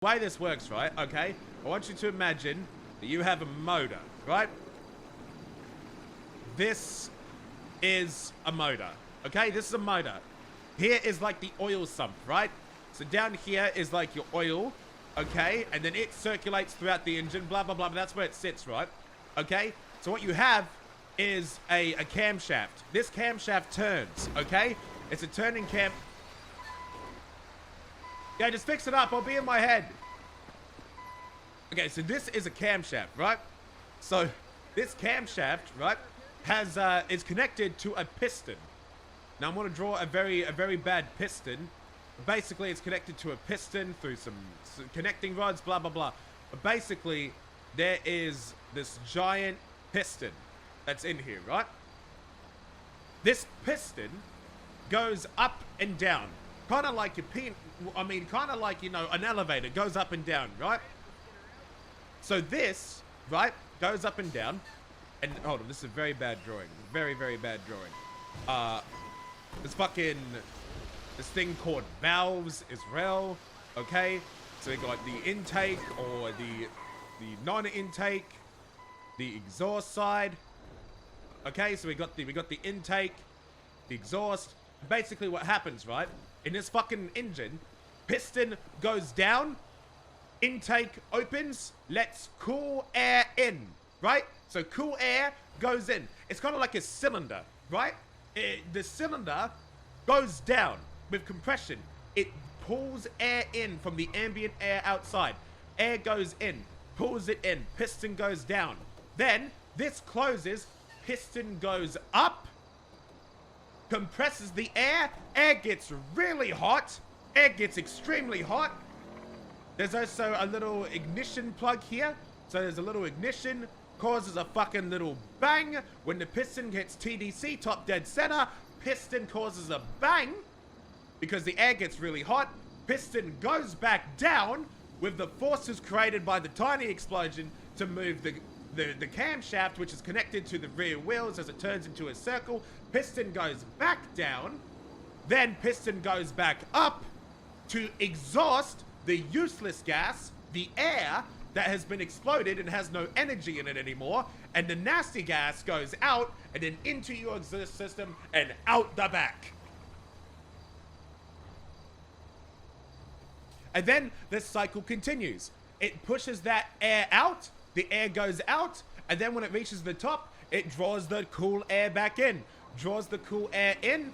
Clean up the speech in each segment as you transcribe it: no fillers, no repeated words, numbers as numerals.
The way this works, right? Okay, I want you to imagine that you have a motor, right? This is a motor. Okay, this is a motor. Here is like the oil sump, right? So down here is like your oil, okay? And then it circulates throughout the engine, blah, blah, blah. But that's where it sits, right? Okay? So what you have is a camshaft. This camshaft turns, okay? It's a turning cam. Yeah, just fix it up. I'll be in my head. Okay, so this is a camshaft, right? So this camshaft, right, is connected to a piston. Now I'm going to draw a very bad piston. Basically, it's connected to a piston through some connecting rods, blah, blah, blah. But basically, there is this giant piston that's in here, right? This piston goes up and down. Kind of like kind of like, you know, an elevator goes up and down, right? So this, right, goes up and down. And, hold on, this is a very bad drawing. Very bad drawing. This thing called valves is real, okay? So we got the intake or the non-intake, the exhaust side. Okay, so we got the intake, the exhaust. Basically what happens, right? In this fucking engine, piston goes down, intake opens, lets cool air in, right? So cool air goes in. It's kind of like a cylinder, right? The cylinder goes down with compression. It pulls air in from the ambient air outside. Air goes in, pulls it in, piston goes down. Then this closes, piston goes up, compresses the air, air gets really hot, air gets extremely hot. There's also a little ignition plug here. So there's a little ignition, causes a fucking little bang. When the piston hits TDC, top dead center, piston causes a bang because the air gets really hot. Piston goes back down with the forces created by the tiny explosion to move the camshaft, which is connected to the rear wheels as it turns into a circle. Piston goes back down, then piston goes back up to exhaust the useless gas, the air that has been exploded and has no energy in it anymore, and the nasty gas goes out and then into your exhaust system and out the back. And then the cycle continues. It pushes that air out, the air goes out, and then when it reaches the top, it draws the cool air back in. Draws the cool air in,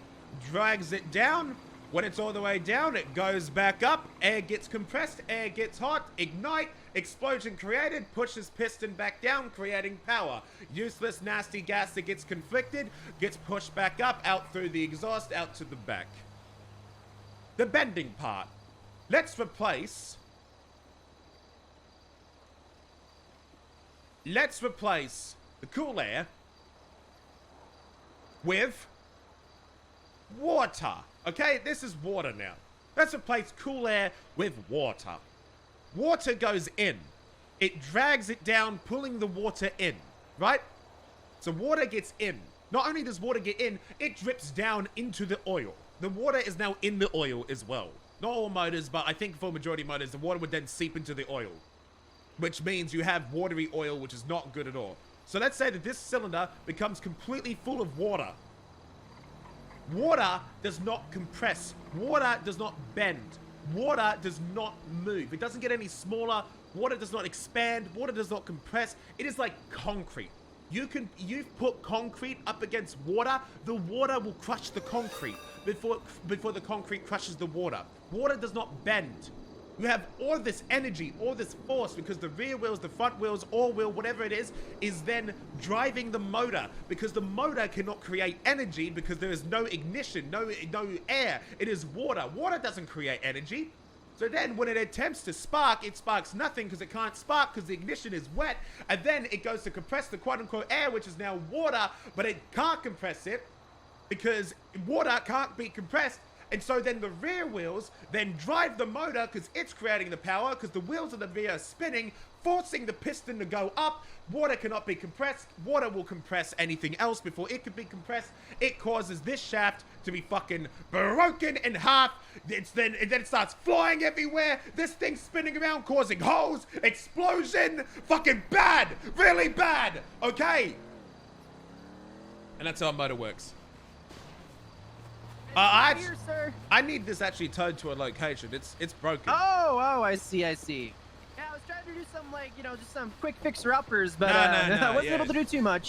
drags it down. When it's all the way down, it goes back up, air gets compressed, air gets hot, ignite, explosion created, pushes piston back down, creating power. Useless, nasty gas that gets conflicted, gets pushed back up, out through the exhaust, out to the back. The bending part. Let's replace the cool air with water. Okay, this is water now. Let's replace cool air with water. Water goes in. It drags it down, pulling the water in, right? So water gets in. Not only does water get in, it drips down into the oil. The water is now in the oil as well. Not all motors, but I think for majority motors, the water would then seep into the oil, which means you have watery oil, which is not good at all. So let's say that this cylinder becomes completely full of water. Water does not compress. Water does not bend. Water does not move. It doesn't get any smaller. Water does not expand. Water does not compress. It is like concrete. You put concrete up against water, the water will crush the concrete before the concrete crushes the water. Water does not bend. You have all this energy, all this force, because the rear wheels, the front wheels, all wheel, whatever it is then driving the motor, because the motor cannot create energy because there is no ignition, no air. It is water. Water doesn't create energy. So then when it attempts to spark, it sparks nothing because it can't spark because the ignition is wet. And then it goes to compress the quote-unquote air, which is now water, but it can't compress it because water can't be compressed. And so then the rear wheels then drive the motor because it's creating the power because the wheels of the rear are spinning, forcing the piston to go up. Water cannot be compressed. Water will compress anything else before it can be compressed. It causes this shaft to be fucking broken in half. Then it starts flying everywhere. This thing's spinning around, causing holes, explosion. Fucking bad. Really bad. Okay. And that's how a motor works. I need this actually towed to a location. It's broken. Oh, I see. Yeah, I was trying to do some, like, you know, just some quick fixer-uppers, but No, I wasn't yeah. able to do too much.